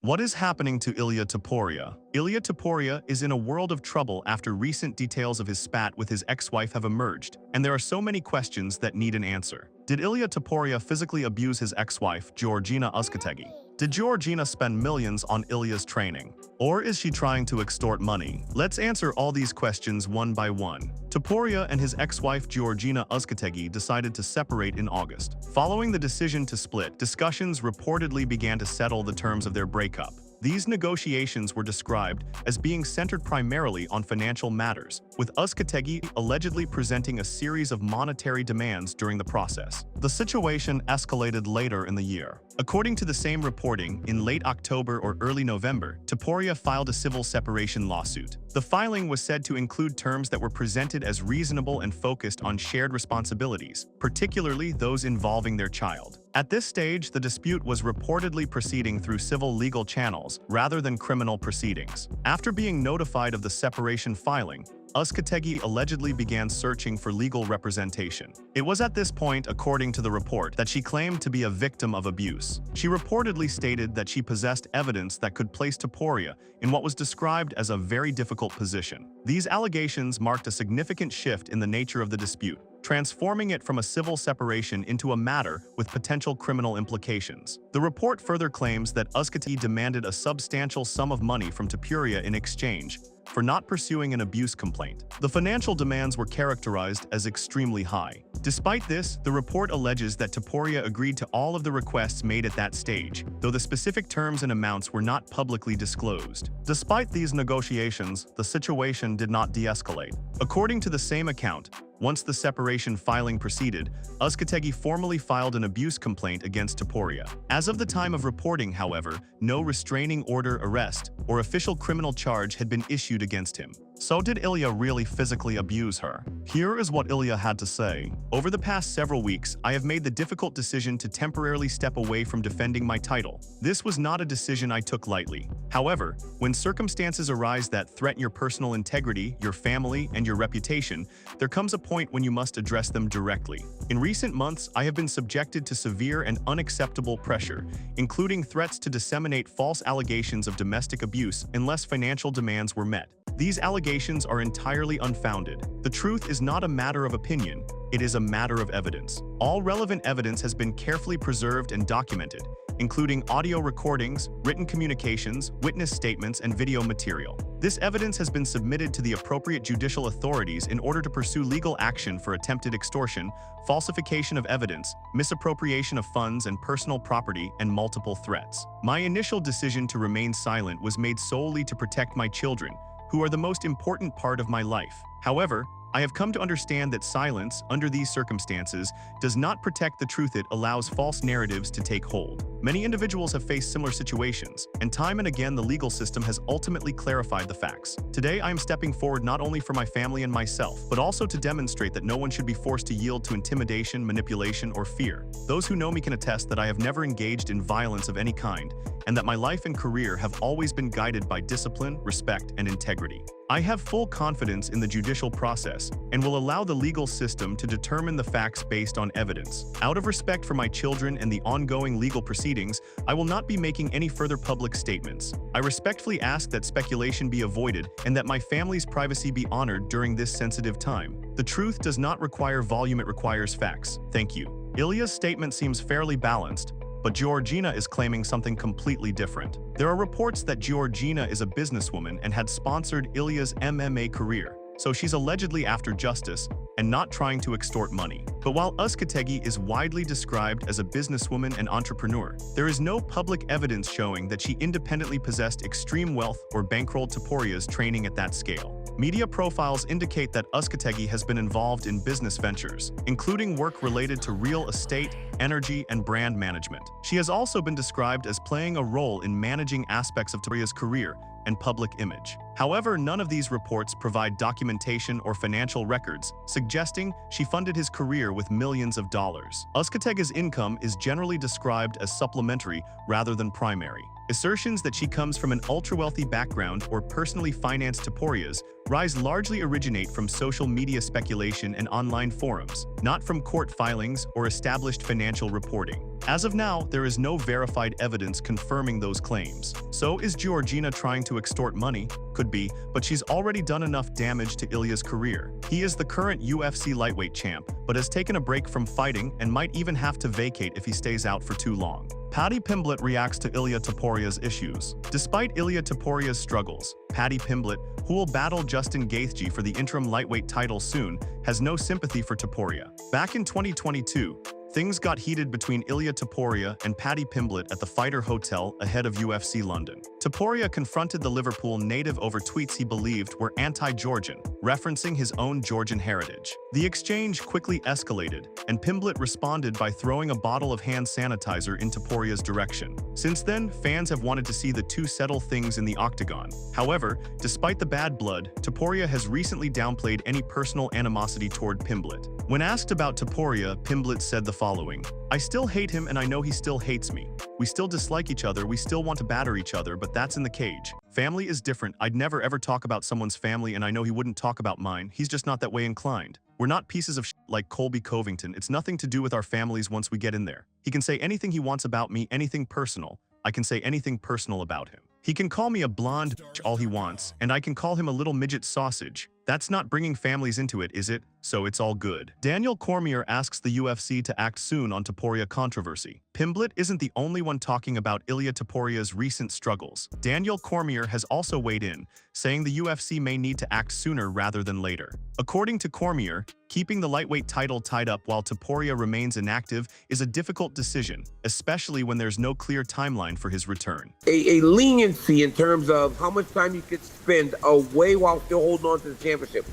What is happening to Ilia Topuria? Ilia Topuria is in a world of trouble after recent details of his spat with his ex-wife have emerged, and there are so many questions that need an answer. Did Ilia Topuria physically abuse his ex-wife, Giorgina Uzcategui? Did Giorgina spend millions on Ilia's training? Or is she trying to extort money? Let's answer all these questions one by one. Topuria and his ex-wife Giorgina Uzcategui decided to separate in August. Following the decision to split, discussions reportedly began to settle the terms of their breakup. These negotiations were described as being centered primarily on financial matters, with Uzcategui allegedly presenting a series of monetary demands during the process. The situation escalated later in the year. According to the same reporting, in late October or early November, Topuria filed a civil separation lawsuit. The filing was said to include terms that were presented as reasonable and focused on shared responsibilities, particularly those involving their child. At this stage, the dispute was reportedly proceeding through civil legal channels rather than criminal proceedings. After being notified of the separation filing, Uzcategui allegedly began searching for legal representation. It was at this point, according to the report, that she claimed to be a victim of abuse. She reportedly stated that she possessed evidence that could place Topuria in what was described as a very difficult position. These allegations marked a significant shift in the nature of the dispute, transforming it from a civil separation into a matter with potential criminal implications. The report further claims that Uzcategui demanded a substantial sum of money from Topuria in exchange for not pursuing an abuse complaint. The financial demands were characterized as extremely high. Despite this, the report alleges that Topuria agreed to all of the requests made at that stage, though the specific terms and amounts were not publicly disclosed. Despite these negotiations, the situation did not de-escalate. According to the same account, once the separation filing proceeded, Uzcategui formally filed an abuse complaint against Topuria. As of the time of reporting, however, no restraining order, arrest, or official criminal charge had been issued against him. So did Ilia really physically abuse her? Here is what Ilia had to say. Over the past several weeks, I have made the difficult decision to temporarily step away from defending my title. This was not a decision I took lightly. However, when circumstances arise that threaten your personal integrity, your family, and your reputation, there comes a point when you must address them directly. In recent months, I have been subjected to severe and unacceptable pressure, including threats to disseminate false allegations of domestic abuse unless financial demands were met. These allegations are entirely unfounded. The truth is not a matter of opinion, it is a matter of evidence. All relevant evidence has been carefully preserved and documented, including audio recordings, written communications, witness statements, and video material. This evidence has been submitted to the appropriate judicial authorities in order to pursue legal action for attempted extortion, falsification of evidence, misappropriation of funds and personal property, and multiple threats. My initial decision to remain silent was made solely to protect my children, who are the most important part of my life. However, I have come to understand that silence, under these circumstances, does not protect the truth. It allows false narratives to take hold. Many individuals have faced similar situations, and time and again the legal system has ultimately clarified the facts. Today I am stepping forward not only for my family and myself, but also to demonstrate that no one should be forced to yield to intimidation, manipulation, or fear. Those who know me can attest that I have never engaged in violence of any kind, and that my life and career have always been guided by discipline, respect, and integrity. I have full confidence in the judicial process and will allow the legal system to determine the facts based on evidence. Out of respect for my children and the ongoing legal proceedings, I will not be making any further public statements. I respectfully ask that speculation be avoided and that my family's privacy be honored during this sensitive time. The truth does not require volume, it requires facts. Thank you. Ilia's statement seems fairly balanced, but Giorgina is claiming something completely different. There are reports that Giorgina is a businesswoman and had sponsored Ilia's MMA career, so she's allegedly after justice and not trying to extort money. But while Uzcategui is widely described as a businesswoman and entrepreneur, there is no public evidence showing that she independently possessed extreme wealth or bankrolled Topuria's training at that scale. Media profiles indicate that Uzcategui has been involved in business ventures, including work related to real estate, energy, and brand management. She has also been described as playing a role in managing aspects of Topuria's career and public image. However, none of these reports provide documentation or financial records, suggesting she funded his career with millions of dollars. Uzcategui's income is generally described as supplementary rather than primary. Assertions that she comes from an ultra-wealthy background or personally financed Topuria's rise largely originate from social media speculation and online forums, not from court filings or established financial reporting. As of now, there is no verified evidence confirming those claims. So is Giorgina trying to extort money? Could be, but she's already done enough damage to Ilia's career. He is the current UFC lightweight champ, but has taken a break from fighting and might even have to vacate if he stays out for too long. Paddy Pimblett reacts to Ilia Topuria's issues. Despite Ilia Topuria's struggles, Paddy Pimblett, who will battle Justin Gaethje for the interim lightweight title soon, has no sympathy for Topuria. Back in 2022, things got heated between Ilia Topuria and Paddy Pimblett at the Fighter Hotel ahead of UFC London. Topuria confronted the Liverpool native over tweets he believed were anti-Georgian, referencing his own Georgian heritage. The exchange quickly escalated, and Pimblett responded by throwing a bottle of hand sanitizer in Topuria's direction. Since then, fans have wanted to see the two settle things in the octagon. However, despite the bad blood, Topuria has recently downplayed any personal animosity toward Pimblett. When asked about Topuria, Pimblett said the following: "I still hate him and I know he still hates me. We still dislike each other, we still want to batter each other, but that's in the cage. Family is different. I'd never ever talk about someone's family and I know he wouldn't talk about mine. He's just not that way inclined. We're not pieces of shit like Colby Covington. It's nothing to do with our families once we get in there. He can say anything he wants about me, anything personal. I can say anything personal about him. He can call me a blonde bitch all he wants, and I can call him a little midget sausage. That's not bringing families into it, is it? So it's all good." Daniel Cormier asks the UFC to act soon on Topuria controversy. Pimblett isn't the only one talking about Ilia Topuria's recent struggles. Daniel Cormier has also weighed in, saying the UFC may need to act sooner rather than later. According to Cormier, keeping the lightweight title tied up while Topuria remains inactive is a difficult decision, especially when there's no clear timeline for his return. A leniency in terms of how much time you could spend away while still holding on to the championship.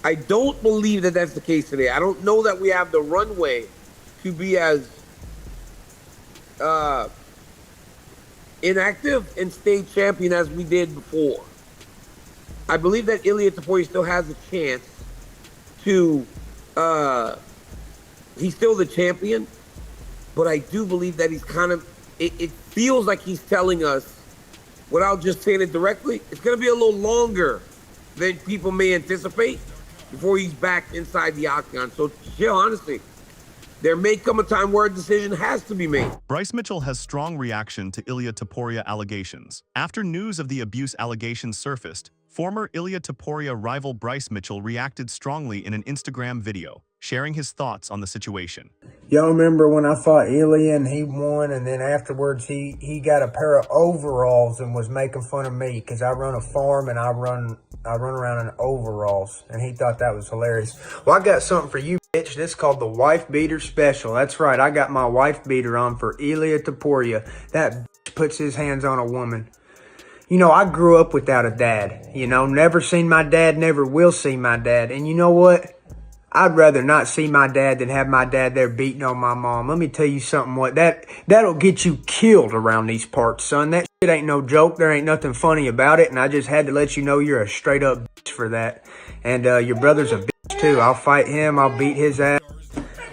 I don't believe that that's the case today. I don't know that we have the runway to be as inactive and stay champion as we did before. I believe that Ilia Topuria still has a chance to, he's still the champion, but I do believe that he's kind of, it feels like he's telling us, without just saying it directly, it's going to be a little longer than people may anticipate before he's back inside the octagon. So, yeah, honestly, there may come a time where a decision has to be made. Bryce Mitchell has strong reaction to Ilia Topuria allegations. After news of the abuse allegations surfaced, former Ilia Topuria rival Bryce Mitchell reacted strongly in an Instagram video, sharing his thoughts on the situation. Y'all remember when I fought Ilia and he won, and then afterwards he got a pair of overalls and was making fun of me because I run a farm and I run around in overalls, and he thought that was hilarious. Well, I got something for you, bitch. This is called the Wife Beater Special. That's right, I got my wife beater on for Ilia Topuria. That bitch puts his hands on a woman. You know, I grew up without a dad. You know, never seen my dad, never will see my dad. And you know what? I'd rather not see my dad than have my dad there beating on my mom. Let me tell you something, what that'll get you killed around these parts, son. That shit ain't no joke. There ain't nothing funny about it, and I just had to let you know you're a straight up bitch for that. And your brother's a bitch too. I'll fight him. I'll beat his ass.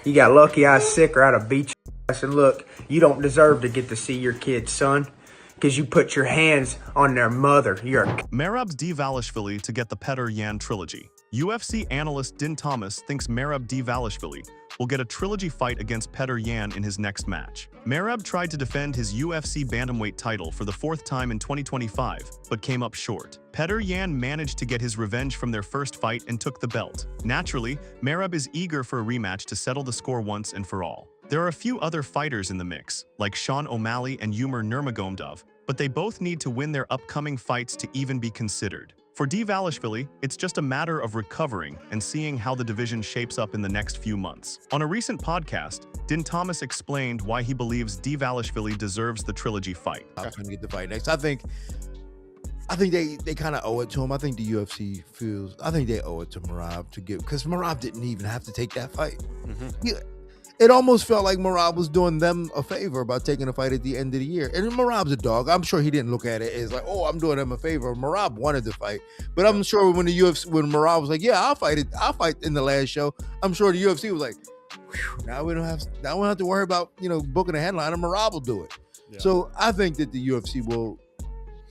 You got lucky I was sick or I'd have beat your ass. And look, you don't deserve to get to see your kids, son, because you put your hands on their mother. You're a... Merab Dvalishvili to get the Petr Yan trilogy. UFC analyst Din Thomas thinks Merab Dvalishvili will get a trilogy fight against Petr Yan in his next match. Merab tried to defend his UFC bantamweight title for the fourth time in 2025, but came up short. Petr Yan managed to get his revenge from their first fight and took the belt. Naturally, Merab is eager for a rematch to settle the score once and for all. There are a few other fighters in the mix, like Sean O'Malley and Umar Nurmagomedov, but they both need to win their upcoming fights to even be considered. For Dvalishvili, it's just a matter of recovering and seeing how the division shapes up in the next few months. On a recent podcast, Din Thomas explained why he believes Dvalishvili deserves the trilogy fight. I'm trying to get the fight next. I think they kind of owe it to him. I think the UFC feels, I think they owe it to Merab to give, because Merab didn't even have to take that fight. It almost felt like Merab was doing them a favor by taking a fight at the end of the year. And Merab's a dog. I'm sure he didn't look at it as like, oh, I'm doing him a favor. Merab wanted to fight. But I'm sure when the UFC, when Merab was like, yeah, I'll fight in the last show, I'm sure the UFC was like, now we don't have to worry about, booking a headline, and Merab will do it. Yeah. So I think that the UFC will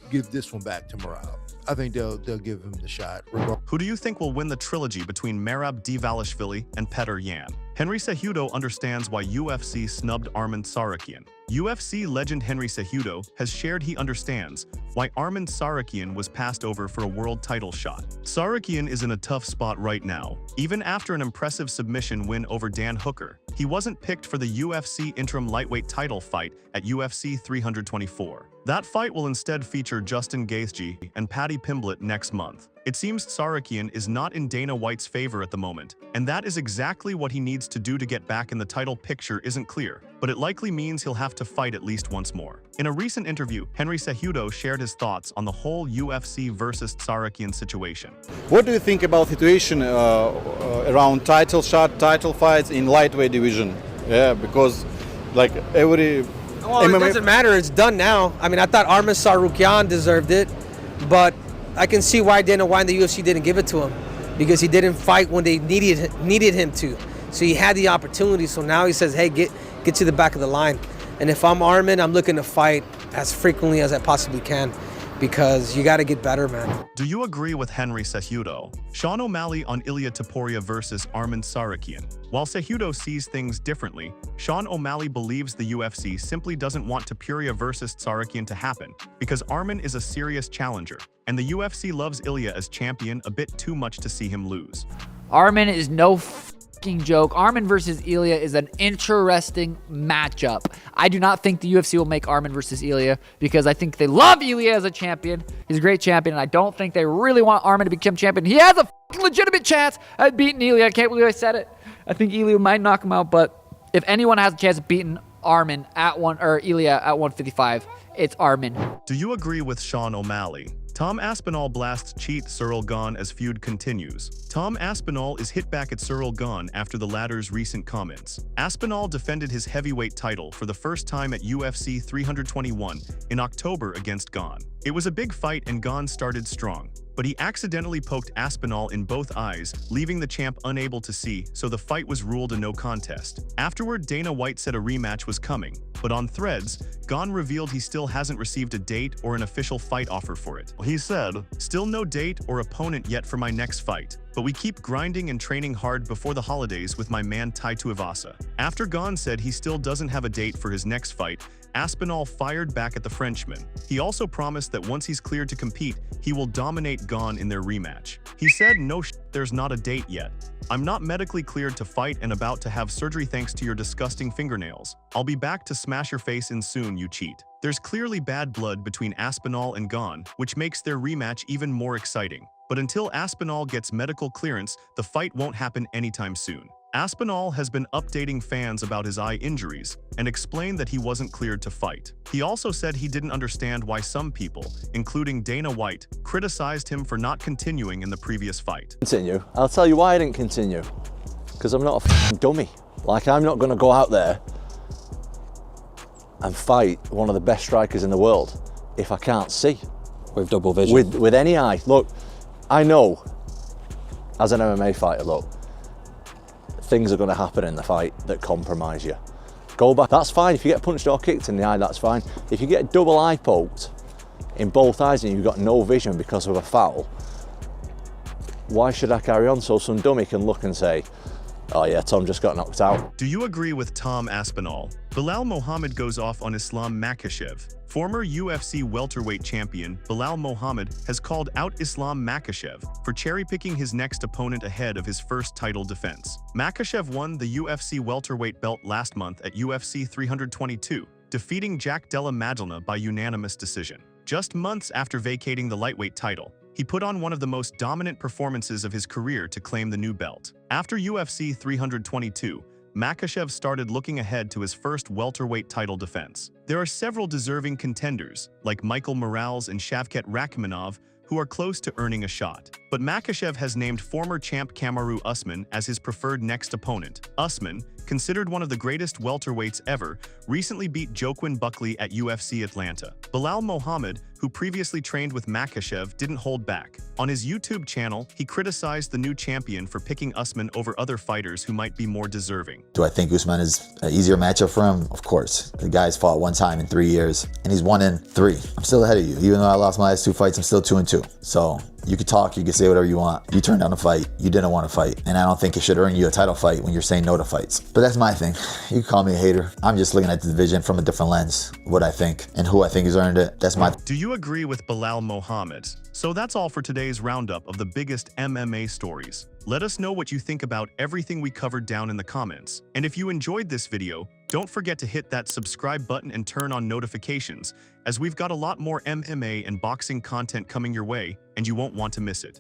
give this one back to Merab. I think they'll give him the shot. Who do you think will win the trilogy between Merab Dvalishvili and Petr Yan? Henry Cejudo understands why UFC snubbed Arman Tsarukyan. UFC legend Henry Cejudo has shared he understands why Arman Tsarukyan was passed over for a world title shot. Tsarukyan is in a tough spot right now. Even after an impressive submission win over Dan Hooker, he wasn't picked for the UFC interim lightweight title fight at UFC 324. That fight will instead feature Justin Gaethje and Paddy Pimblett next month. It seems Tsarukyan is not in Dana White's favor at the moment, and that is exactly what he needs to do to get back in the title picture isn't clear, but it likely means he'll have to fight at least once more. In a recent interview, Henry Cejudo shared his thoughts on the whole UFC versus Tsarukyan situation. What do you think about situation around title shot, title fights in lightweight division? Yeah, because like every well, MMA... it doesn't matter. It's done now. I mean, I thought Arman Tsarukyan deserved it, but I can see why Dana White and the UFC didn't give it to him, because he didn't fight when they needed him to. So he had the opportunity. So now he says, "Hey, get to the back of the line." And if I'm Arman, I'm looking to fight as frequently as I possibly can, because you got to get better, man. Do you agree with Henry Cejudo? Sean O'Malley on Ilia Topuria versus Arman Tsarukyan. While Cejudo sees things differently, Sean O'Malley believes the UFC simply doesn't want Topuria versus Tsarukyan to happen because Arman is a serious challenger, and the UFC loves Ilia as champion a bit too much to see him lose. Arman is no fucking joke. Arman versus Ilia is an interesting matchup. I do not think the UFC will make Arman versus Ilia because I think they love Ilia as a champion. He's a great champion, and I don't think they really want Arman to become champion. He has a fucking legitimate chance at beating Ilia. I can't believe I said it. I think Ilia might knock him out, but if anyone has a chance of beating Arman at Ilia at 155, it's Arman. Do you agree with Sean O'Malley? Tom Aspinall blasts cheat Cyril Gane as feud continues. Tom Aspinall is hit back at Cyril Gane after the latter's recent comments. Aspinall defended his heavyweight title for the first time at UFC 321 in October against Gane. It was a big fight and Gane started strong, but he accidentally poked Aspinall in both eyes, leaving the champ unable to see, so the fight was ruled a no contest. Afterward, Dana White said a rematch was coming, but on Threads, Gane revealed he still hasn't received a date or an official fight offer for it. He said, "Still no date or opponent yet for my next fight, but we keep grinding and training hard before the holidays with my man Tai Tuivasa." After Gane said he still doesn't have a date for his next fight, Aspinall fired back at the Frenchman. He also promised that once he's cleared to compete, he will dominate Gane in their rematch. He said, "No there's not a date yet. I'm not medically cleared to fight and about to have surgery thanks to your disgusting fingernails. I'll be back to smash your face in soon, you cheat." There's clearly bad blood between Aspinall and Gane, which makes their rematch even more exciting. But until Aspinall gets medical clearance, the fight won't happen anytime soon. Aspinall has been updating fans about his eye injuries and explained that he wasn't cleared to fight. He also said he didn't understand why some people, including Dana White, criticized him for not continuing in the previous fight. Continue. I'll tell you why I didn't continue. Because I'm not a f***ing dummy. Like, I'm not going to go out there and fight one of the best strikers in the world if I can't see. With double vision. With any eye. Look, I know, as an MMA fighter, look, things are going to happen in the fight that compromise you. Go back, that's fine. If you get punched or kicked in the eye, that's fine. If you get double eye poked in both eyes and you've got no vision because of a foul, why should I carry on so some dummy can look and say, "Oh yeah, Tom just got knocked out"? Do you agree with Tom Aspinall? Bilal Muhammad goes off on Islam Makhachev. Former UFC welterweight champion Bilal Muhammad has called out Islam Makhachev for cherry-picking his next opponent ahead of his first title defense. Makhachev won the UFC welterweight belt last month at UFC 322, defeating Jack Della Maddalena by unanimous decision. Just months after vacating the lightweight title, he put on one of the most dominant performances of his career to claim the new belt. After UFC 322, Makhachev started looking ahead to his first welterweight title defense. There are several deserving contenders, like Michael Morales and Shavkat Rakhmonov, who are close to earning a shot. But Makhachev has named former champ Kamaru Usman as his preferred next opponent. Usman, considered one of the greatest welterweights ever, recently beat Joaquin Buckley at UFC Atlanta. Bilal Muhammad, who previously trained with Makhachev, didn't hold back. On his YouTube channel, he criticized the new champion for picking Usman over other fighters who might be more deserving. Do I think Usman is an easier matchup for him? Of course. The guy's fought one time in 3 years, and he's won in 3. I'm still ahead of you. Even though I lost my last 2 fights, I'm still 2-2. So You could talk, you could say whatever you want. You turned down a fight. You didn't want to fight. And I don't think it should earn you a title fight when you're saying no to fights. But that's my thing. You can call me a hater. I'm just looking at the division from a different lens, what I think and who I think has earned it. That's my. Do you agree with Belal Muhammad? So that's all for today's roundup of the biggest MMA stories. Let us know what you think about everything we covered down in the comments. And if you enjoyed this video, don't forget to hit that subscribe button and turn on notifications, as we've got a lot more MMA and boxing content coming your way, and you won't want to miss it.